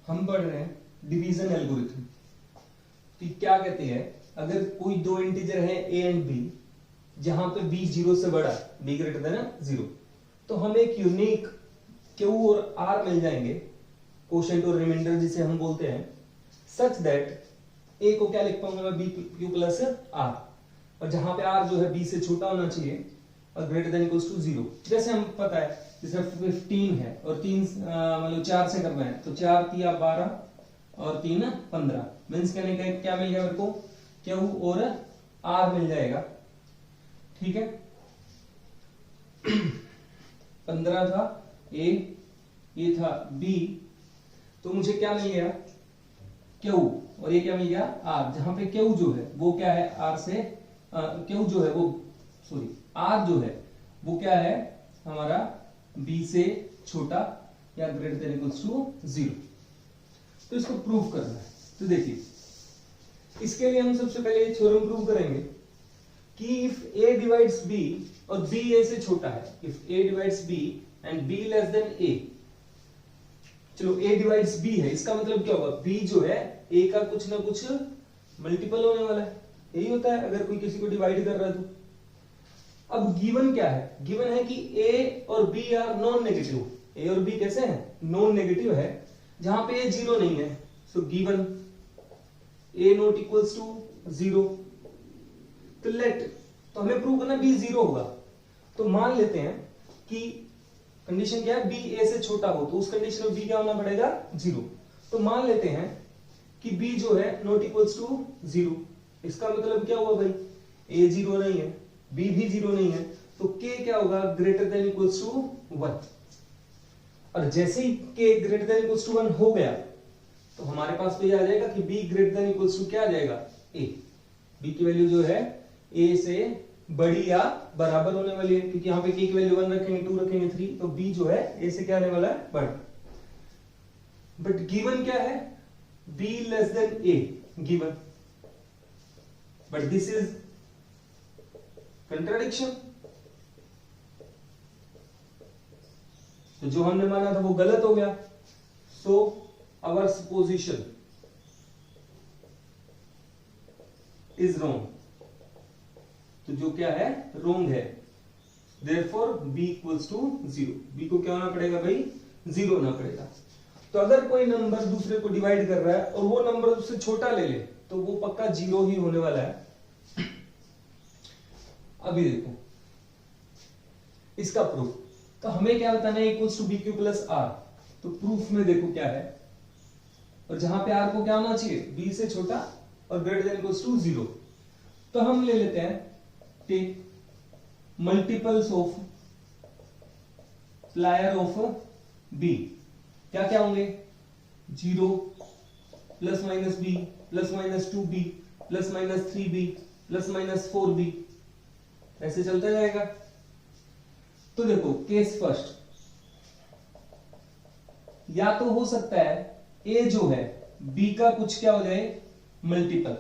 हम पढ़ रहे हैं डिवीजन एल्गोरिथम। तो क्या कहते हैं, अगर कोई दो इंटीजर है a एंड b, जहां पे b 0 से बड़ा, b ग्रेटर देन 0, तो हमें एक यूनिक q और r मिल जाएंगे, कोशेंट और रिमाइंडर जिसे हम बोलते हैं, सच दैट a को क्या लिख पाऊंगा मैं, b q प्लस r, और जहां पे r जो है b से छोटा होना चाहिए और ग्रेटर देन इक्वल्स टू 0। जैसे हम पता है, जैसे 15 है और 3 मतलब 4 से करना है, तो 4 तिया 12 और 3 15, मीन्स कहने का क्या मिल गया मेरे को, q और r मिल जाएगा। ठीक है, 15 था a, ये था b, तो मुझे क्या मिल गया, q, और ये क्या मिल गया r, जहां पे q जो है वो क्या है, r से q जो है वो सॉरी r जो है वो क्या है हमारा b से छोटा या ग्रेटर देन इक्वल्स टू 0। तो इसको प्रूव करना है। तो देखिए, इसके लिए हम सबसे पहले ये थ्योरम प्रूव करेंगे कि इफ a डिवाइड्स b और b a से छोटा है, if a divides b and b less than a, चलो a डिवाइड्स b है, इसका मतलब क्या होगा, b जो है a का कुछ ना कुछ मल्टीपल होने वाला है, यही होता है अगर कोई किसी को डिवाइड कर रहा है तो। अब गिवन क्या है, गिवन है कि a और b are non negative, a और b कैसे हैं, नॉन नेगेटिव है, जहां पे a 0 नहीं है, so given a not equals to 0। तो लेट, तो हमें प्रूव करना b 0 होगा, तो मान लेते हैं कि कंडीशन क्या है, b a से छोटा हो, तो उस कंडीशन में b क्या होना पड़ेगा, 0। तो मान लेते हैं कि b जो है नॉट इक्वल्स टू 0, इसका मतलब क्या हुआ भाई, a 0 नहीं है, b भी 0 नहीं है, तो k क्या होगा, ग्रेटर देन इक्वल्स टू 1। और जैसे ही k greater than equals to 1 हो गया, तो हमारे पास तो ये आ जाएगा कि b greater than equals to क्या आ जाएगा, a, b की वैल्यू जो है a से बड़ी या बराबर होने वाली है, क्योंकि यहाँ पे k की वैल्यू 1 रखेंगे, 2 रखेंगे, 3, तो b जो है a से क्या आने वाला है, बड़ा। बट गिवन क्या है, b less than a given, but this is contradiction, तो जो हमने माना था वो गलत हो गया। So our supposition is wrong, तो जो क्या है, रॉन्ग है, therefore b equals to 0, b को क्या होना पड़ेगा भाई, 0 होना पड़ेगा। तो अगर कोई नंबर दूसरे को डिवाइड कर रहा है और वो नंबर उससे छोटा ले ले, तो वो पक्का 0 ही होने वाला है। अभी देखो इसका प्रूफ, तो हमें क्या बताना है, equals to B Q plus R, तो प्रूफ में देखो क्या है, और जहां पे आर को क्या होना चाहिए, बी से छोटा और ग्रेटर देन इक्वल्स टू 0। तो हम ले लेते हैं take multiples of plier of B, क्या क्या होंगे, 0 plus minus B plus minus 2b plus minus 3b plus minus 4b, ऐसे चलता जाएगा। तो देखो केस फर्स्ट, या तो हो सकता है a जो है b का कुछ क्या हो जाए, मल्टीपल,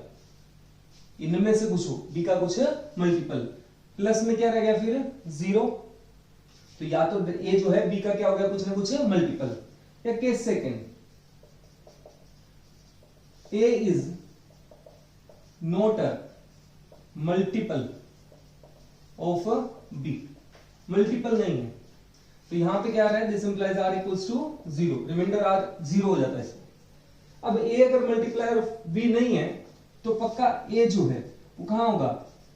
इनमें से कुछ हो b का कुछ मल्टीपल, प्लस में क्या रह गया फिर 0, तो या तो a जो है b का क्या हो गया, कुछ ना कुछ मल्टीपल। या case second, a is not a multiple of b, multiple नहीं है, तो यहां पे क्या आ रहा है, this implies r equals to 0, remainder r 0 हो जाता है इसमें। अब a अगर मल्टीप्लायर ऑफ b नहीं है, तो पक्का a जो है वो कहां होगा,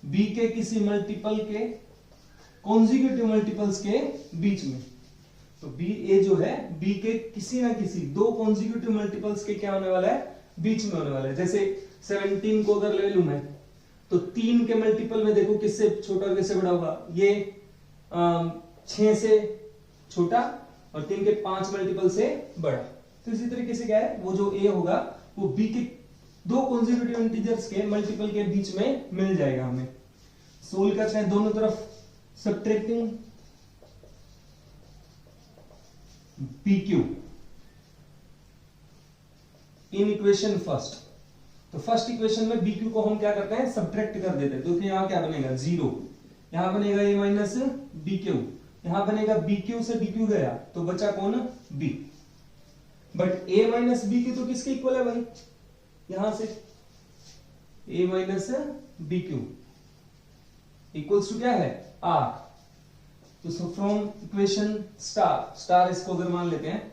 b के किसी मल्टीपल के कॉन्जिक्यूटिव मल्टीपल्स के बीच में, तो a जो है b के किसी ना किसी दो कॉन्जिक्यूटिव मल्टीपल्स के क्या होने वाला है, बीच में होने वाला है। जैसे 17 को अगर ले लूं मैं, तो 3 के मल्टीपल में देखो किससे छोटा और किससे बड़ा होगा, ये 6 से छोटा और 3 के 5 मल्टीपल से बड़ा। तो इसी तरीके से क्या है, वो जो a होगा वो b के दो कॉन्जिक्यूटिव इंटीजर्स के मल्टीपल के बीच में मिल जाएगा। हमें सोल्व करते हैं, दोनों तरफ subtracting pq in equation first, तो फर्स्ट इक्वेशन में bq को हम क्या करते हैं, सब्ट्रैक्ट कर देते हैं। तो यहां क्या बनेगा, 0, यहां बनेगा a माइनस bq, यहां बनेगा bq से bq गया तो बचा कौन, b, but a minus B Q तो किसके इक्वल है भाई, यहां से a minus B Q equals to क्या है r। तो फ्रॉम इक्वेशन स्टार इसको अगर मान लेते हैं,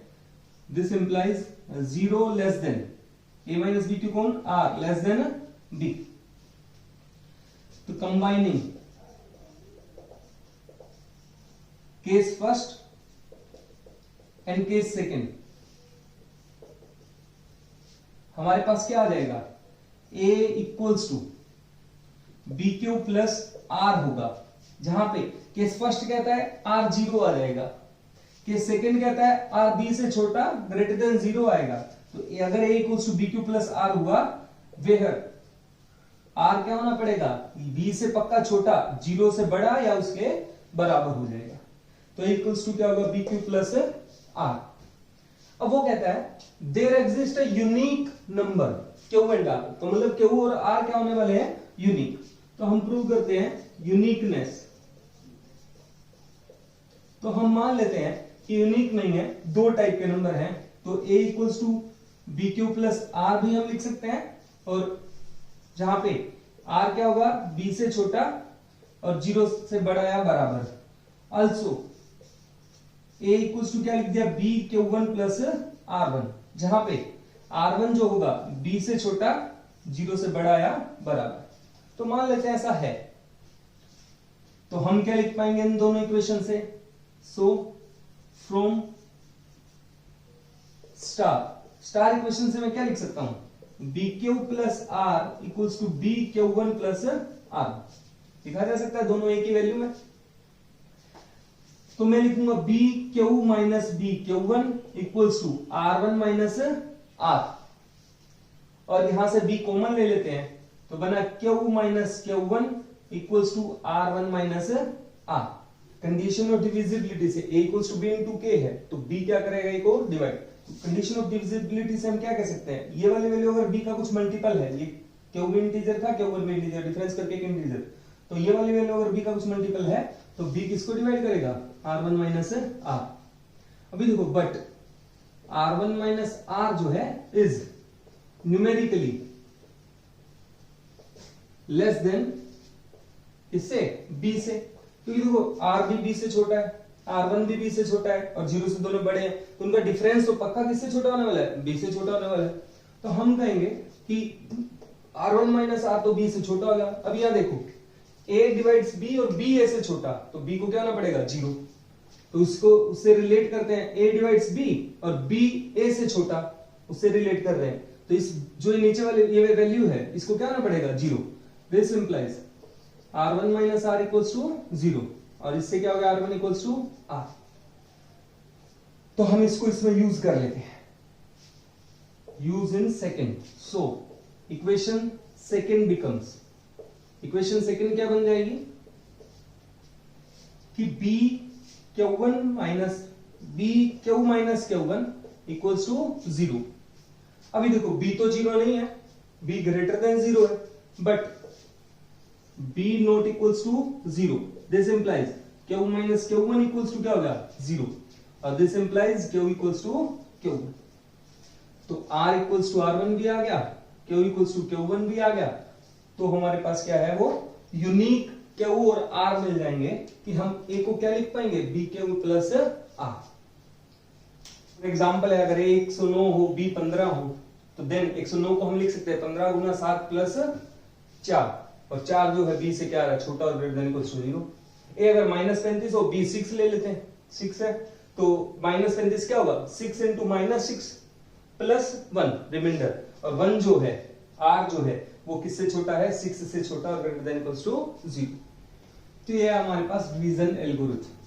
this implies 0 less than a minus B Q कौन, r लेस देन b। तो combining case first and case second, हमारे पास क्या आ जाएगा, a equals to B Q plus R होगा, जहां पे केस फर्स्ट कहता है r 0 आ जाएगा, केस सेकेंड कहता है r b से छोटा ग्रेटर देन 0 आएगा। तो अगर a equals to B Q plus r हुआ, वेयर r क्या होना पड़ेगा, b से पक्का छोटा, 0 से बड़ा या उसके बराबर हो जाएगा। तो इक्वल्स टू क्या होगा, बी क्यू प्लस आर। अब वो कहता है there exist a unique number q and r, तो मतलब क्यू और आर क्या होने वाले हैं, यूनिक। तो हम प्रूव करते हैं यूनिकनेस। तो हम मान लेते हैं कि यूनिक नहीं है, दो टाइप के नंबर हैं, तो a equals to B Q plus r भी हम लिख सकते हैं, और जहां पे r क्या होगा, b से छोटा और 0 से बड़ा या बराबर। अल्सो a इक्वल्स टू क्या लिख दिया, b q1 प्लस r1, जहां पे r1 जो होगा b से छोटा 0 से बड़ा या बराबर। तो मान लेते हैं ऐसा है, तो हम क्या लिख पाएंगे इन दोनों इक्वेशन से, सो फ्रॉम स्टार इक्वेशन से मैं क्या लिख सकता हूं, b Q plus r equals to B q one plus r, लिखा जा सकता है दोनों एक ही वैल्यू में। तो मैं लिखूंगा b q minus B q one equals to r one minus r, और यहां से बी कॉमन ले लेते हैं, तो बना q minus q one equals to r one minus r. Condition of divisibility से a equals to b into k है, तो b क्या करेगा, एक और डिवाइड। कंडीशन ऑफ डिविजिबिलिटी से हम क्या कह सकते हैं, ये वाली वैल्यू अगर b का कुछ मल्टीपल है, ये क्यू भी इंटीजर था, क्यू वन भी इंटीजर, डिफरेंस करके एक इंटीजर, तो ये वाली वैल्यू अगर b का कुछ मल्टीपल है, तो b किसको डिवाइड करेगा, r1 माइनस r। अभी देखो बट r1 माइनस r जो है इज न्यूमेरिकली लेस देन इससे b से, क्योंकि देखो r भी b से छोटा है, r1 भी b से छोटा है, और 0 से दोनों बड़े हैं, तो उनका डिफरेंस तो पक्का किससे छोटा होने वाला है, b से छोटा होने वाला है। तो हम कहेंगे कि r1 माइनस r तो b से छोटा होगा। अब यहां देखो a डिवाइड्स b और b a से छोटा, तो b को क्या होना पड़ेगा, 0। तो उसको उससे रिलेट करते हैं, a डिवाइड्स b और b a से छोटा, उससे रिलेट कर रहे हैं, तो इस जो नीचे वाले ये वैल्यू है, इसको क्या होना पड़ेगा, 0। This implies r1 minus r equals to 0, और इससे क्या होगा, r1 इक्वल्स टू r। तो हम इसको इसमें यूज कर लेते हैं, use in second. So equation second becomes, equation second क्या बन जाएगी कि b q1 minus b q minus q1 equals to 0। अभी देखो b तो 0 नहीं है, b ग्रेटर देन 0 है, but b not equals to 0। This implies q minus q1 equals to क्या होगा, 0, और this implies q equals to q1। तो r इक्वल्स टू r1 भी आ गया, q इक्वल्स टू q1 भी आ गया, तो हमारे पास क्या है, वो यूनिक q और r मिल जाएंगे कि हम a को क्या लिख पाएंगे, b q plus r। Example है, अगर a 109 हो, b 15 हो, तो देन 109 को हम लिख सकते हैं 15 गुना 7 प्लस 4, और 4 जो है b से क्या आ रहा है, छोटा और greater than equals to 0। a अगर माइनस 35 हो, b 6 ले लेते हैं, 6 है, तो माइनस 35 क्या होगा, 6 इंटू माइनस 6 प्लस 1 रिमाइंडर, और 1 जो है r जो है वो किससे छोटा है, 6 से छोटा और ग्रेटर देन इक्वल्स टू 0। तो ये है हमारे पास डिवीजन एल्गोरिथम।